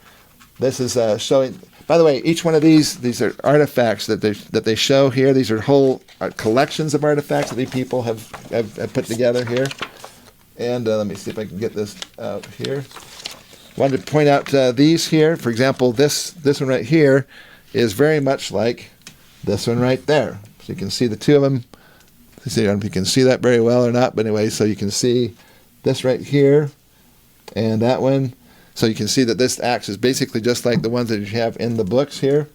This is showing. By the way, each one of these are artifacts that they show here. These are whole collections of artifacts that these people have put together here. And let me see if I can get this out here. Wanted to point out these here. For example, this one right here is very much like this one right there. So you can see the two of them. I don't know if you can see that very well or not, but anyway, so you can see this right here and that one. So you can see that this axe is basically just like the ones that you have in the books here.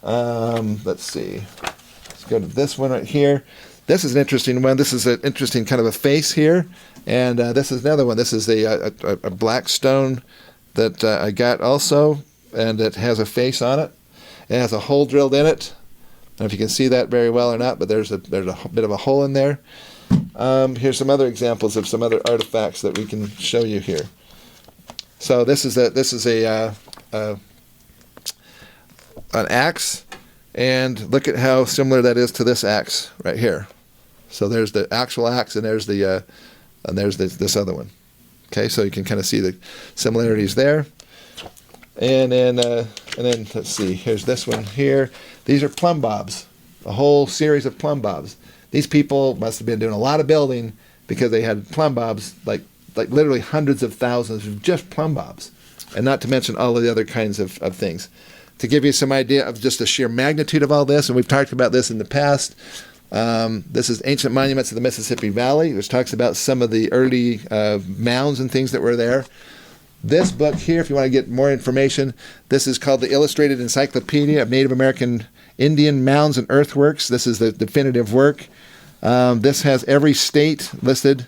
Let's see. Let's go to this one right here. This is an interesting one. This is an interesting kind of a face here. And this is another one. This is a black stone that I got also. And it has a face on it. It has a hole drilled in it. I don't know if you can see that very well or not, but there's a bit of a hole in there. Here's some other examples of some other artifacts that we can show you here. So this is an axe, and look at how similar that is to this axe right here. So there's the actual axe, and there's this other one. Okay, so you can kind of see the similarities there. And then let's see. Here's this one here. These are plumb bobs. A whole series of plumb bobs. These people must have been doing a lot of building because they had plumb bobs, like literally hundreds of thousands of just plumb bobs, and not to mention all of the other kinds of things. To give you some idea of just the sheer magnitude of all this, and we've talked about this in the past, this is Ancient Monuments of the Mississippi Valley, which talks about some of the early mounds and things that were there. This book here, if you want to get more information, this is called the Illustrated Encyclopedia of Native American Indian Mounds and Earthworks. This is the definitive work. This has every state listed,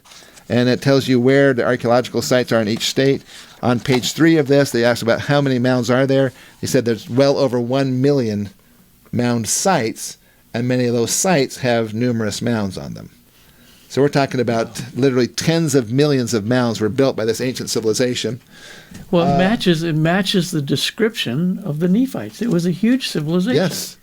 and it tells you where the archaeological sites are in each state. On page 3 of this, they asked about how many mounds are there. They said there's well over 1 million mound sites, and many of those sites have numerous mounds on them. So we're talking about literally tens of millions of mounds were built by this ancient civilization. Well, it matches the description of the Nephites. It was a huge civilization. Yes.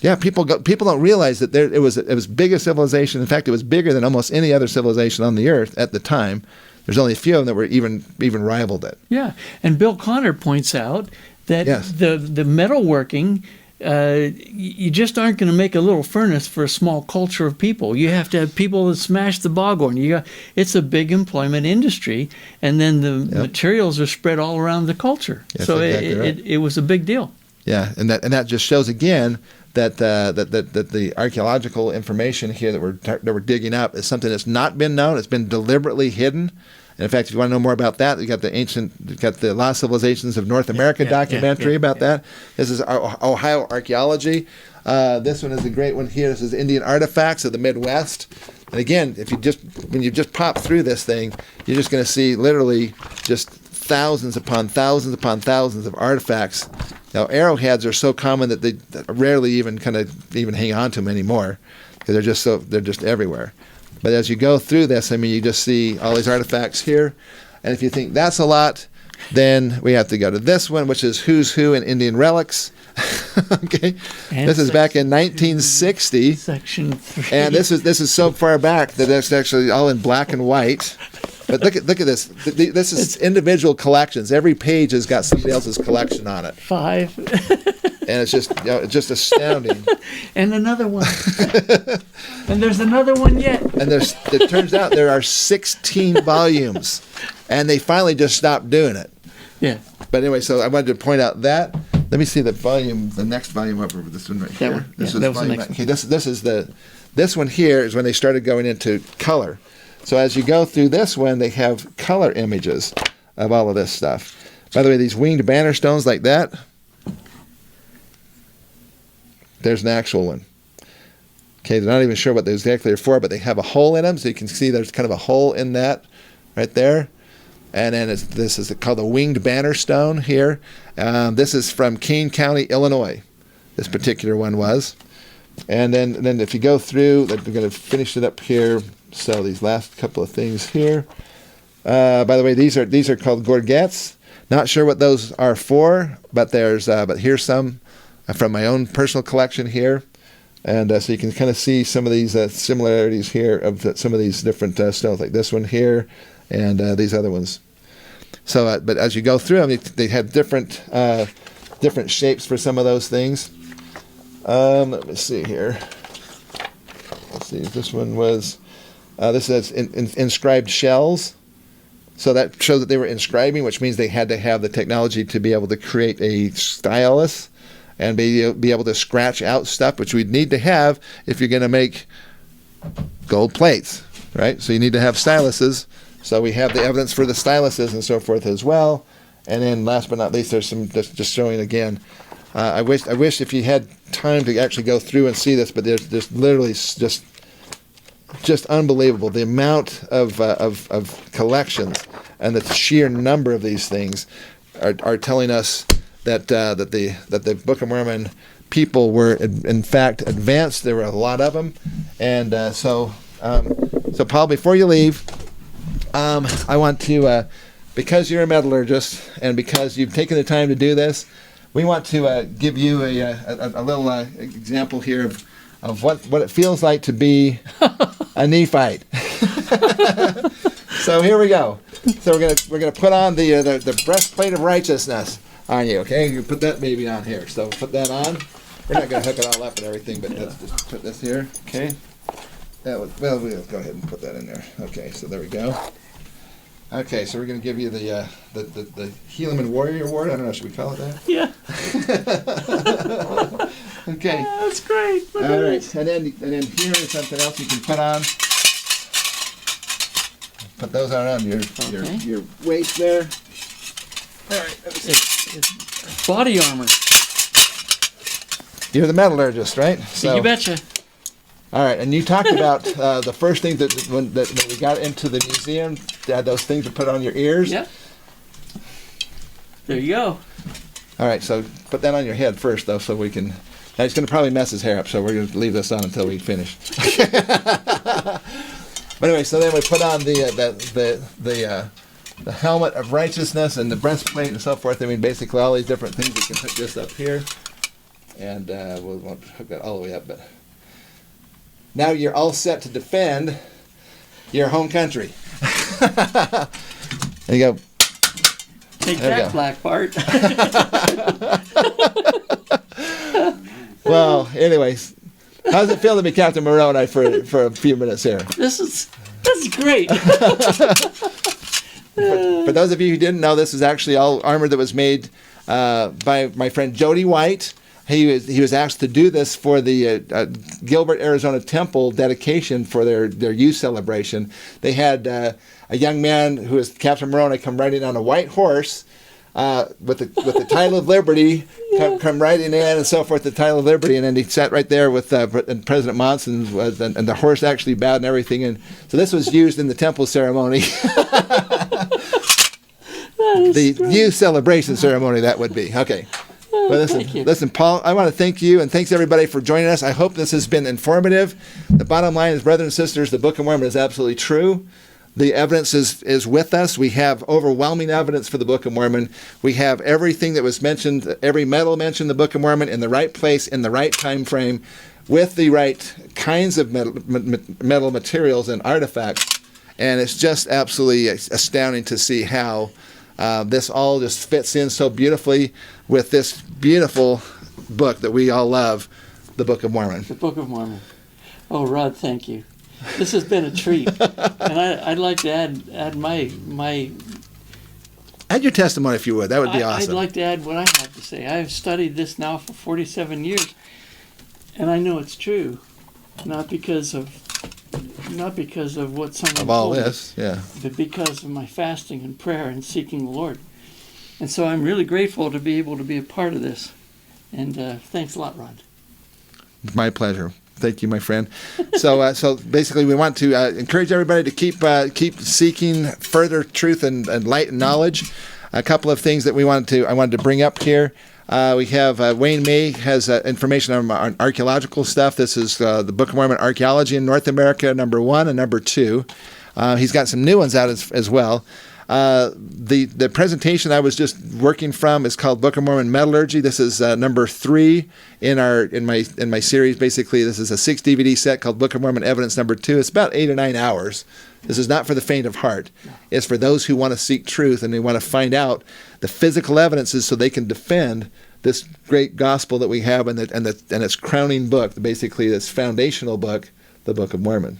Yeah, people don't realize that it was big a civilization. In fact, it was bigger than almost any other civilization on the earth at the time. There's only a few of them that were even rivaled it. Yeah, and Bill Connor points out that the metalworking, you just aren't going to make a little furnace for a small culture of people. You have to have people that smash the boghorn. It's a big employment industry, and then the materials are spread all around the culture. Yes, so exactly right. it was a big deal. Yeah, and that just shows again that the archaeological information here that we're digging up is something that's not been known. It's been deliberately hidden. And in fact, if you want to know more about that, you got the Lost Civilizations of North America documentary about that. This is Ohio archaeology. This one is a great one here. This is Indian artifacts of the Midwest. And again, when you just pop through this thing, you're just going to see literally just thousands upon thousands upon thousands of artifacts. Now, arrowheads are so common that they rarely even hang on to them anymore because they're just everywhere. But as you go through this, you just see all these artifacts here. And if you think that's a lot, then we have to go to this one, which is Who's Who in Indian Relics. Okay, and this is back in 1960. Section 3. And this is so far back that it's actually all in black and white. But look at this. This is individual collections. Every page has got somebody else's collection on it. 5. And it's just astounding. And another one. And there's another one yet. And it turns out there are 16 volumes, and they finally just stopped doing it. Yeah. But anyway, so I wanted to point out that. Let me see the next volume over this one right here. That one. This was the next one. Okay, this one here is when they started going into color. So as you go through this one, they have color images of all of this stuff. By the way, these winged banner stones like that, there's an actual one. Okay, they're not even sure what they exactly are for, but they have a hole in them, so you can see there's kind of a hole in that right there. And then this is called a winged banner stone here. This is from Kane County, Illinois. This particular one was. And then if you go through, we're going to finish it up here. So these last couple of things here. By the way, these are called gorgets. Not sure what those are for, but here's some from my own personal collection here. And so you can kind of see some of these similarities here of some of these different stones, like this one here and these other ones. So, but as you go through them, they have different shapes for some of those things. Let me see here. Let's see. This one was. This is inscribed shells. So that shows that they were inscribing, which means they had to have the technology to be able to create a stylus and be able to scratch out stuff, which we'd need to have if you're going to make gold plates, right? So you need to have styluses. So we have the evidence for the styluses and so forth as well. And then last but not least, there's some just showing again. I wish if you had time to actually go through and see this, but there's literally just unbelievable the amount of collections and the sheer number of these things are telling us that the Book of Mormon people were in fact advanced. There were a lot of them, and so Paul, before you leave, I want to because you're a metallurgist and because you've taken the time to do this, we want to give you a little example here of what it feels like to be a Nephite. So here we go. So we're gonna put on the breastplate of righteousness. on you, okay? You put that baby on here. So put that on. We're not going to hook it all up and everything, but let's just put this here, okay? Well, we'll go ahead and put that in there. Okay, so there we go. Okay, so we're going to give you the Helaman Warrior Award. I don't know, should we call it that? Yeah. Okay. That's great. Look All at right, this. and then here is something else you can put on. Put those on your waist there. All right. It's body armor. You're the metallurgist, right? So, You betcha. all right, and you talked about the first thing that when we got into the museum, they had those things to put on your ears. Yep. There you go. All right, so put that on your head first, though, so we can. Now, it's going to probably mess his hair up, so we're going to leave this on until we finish. But anyway, so then we put on the helmet of righteousness and the breastplate and so forth. I mean, basically all these different things. We can hook this up here, and we won't hook that all the way up. But now you're all set to defend your home country. There you go. Take There we that go. black part. Well, anyways, how does it feel to be Captain Moroni for a few minutes here? This is great. For those of you who didn't know, this is actually all armor that was made by my friend Jody White. He was asked to do this for the Gilbert, Arizona Temple dedication for their youth celebration. They had a young man who was Captain Moroni come riding on a white horse with the title of liberty, come riding in and so forth, the title of liberty, and then he sat right there with and President Monson, and the horse actually bowed and everything. And so this was used in the temple ceremony. The youth celebration ceremony, that would be. Okay. Well, listen, Paul, I want to thank you, and thanks everybody for joining us. I hope this has been informative. The bottom line is, brothers and sisters, the Book of Mormon is absolutely true. The evidence is with us. We have overwhelming evidence for the Book of Mormon. We have everything that was mentioned, every metal mentioned in the Book of Mormon in the right place, in the right time frame, with the right kinds of metal materials and artifacts. And it's just absolutely astounding to see how this all just fits in so beautifully with this beautiful book that we all love, the Book of Mormon. The Book of Mormon. Oh, Rod, thank you. This has been a treat, and I'd like to add my. Add your testimony if you would. That would be awesome. I'd like to add what I have to say. I've studied this now for 47 years, and I know it's true, not because of what someone Of all told me, this, yeah. but because of my fasting and prayer and seeking the Lord. And so I'm really grateful to be able to be a part of this. And thanks a lot, Rod. My pleasure. Thank you, my friend. So basically, we want to encourage everybody to keep seeking further truth and light and knowledge. A couple of things that I wanted to bring up here. We have Wayne May has information on archaeological stuff. This is the Book of Mormon Archaeology in North America, number 1 and number 2. He's got some new ones out as well. The presentation I was just working from is called Book of Mormon Metallurgy. This is number 3 in my series. Basically, this is a 6 DVD set called Book of Mormon Evidence number 2. It's about 8 or 9 hours. This is not for the faint of heart. It's for those who want to seek truth and they want to find out the physical evidences so they can defend this great gospel that we have and its crowning book, basically this foundational book, the Book of Mormon.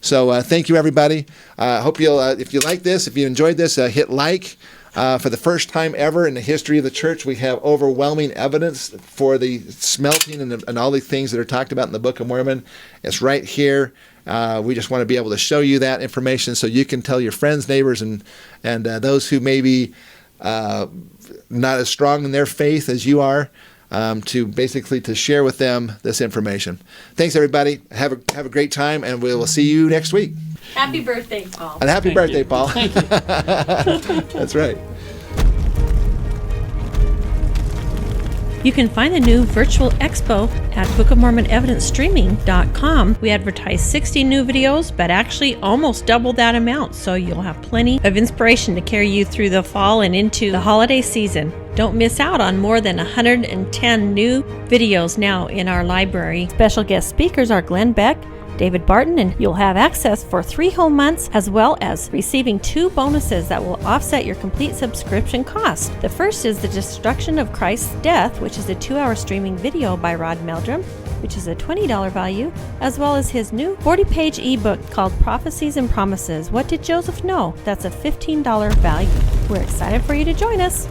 So thank you, everybody. Hope you'll, if you like this, if you enjoyed this, hit like. For the first time ever in the history of the church, we have overwhelming evidence for the smelting and all the things that are talked about in the Book of Mormon. It's right here. We just want to be able to show you that information so you can tell your friends, neighbors, and those who may be not as strong in their faith as you are, to share with them this information. Thanks, everybody. Have a great time, and we will see you next week. Happy birthday, Paul. And happy birthday, Paul. Thank you. That's right. You can find the new virtual expo at bookofmormonevidencestreaming.com. We advertise 60 new videos, but actually almost double that amount, so you'll have plenty of inspiration to carry you through the fall and into the holiday season. Don't miss out on more than 110 new videos now in our library. Special guest speakers are Glenn Beck, David Barton, and you'll have access for 3 whole months, as well as receiving 2 bonuses that will offset your complete subscription cost. The first is The Destruction of Christ's Death, which is a 2-hour streaming video by Rod Meldrum, which is a $20 value, as well as his new 40-page ebook called Prophecies and Promises. What Did Joseph Know? That's a $15 value. We're excited for you to join us.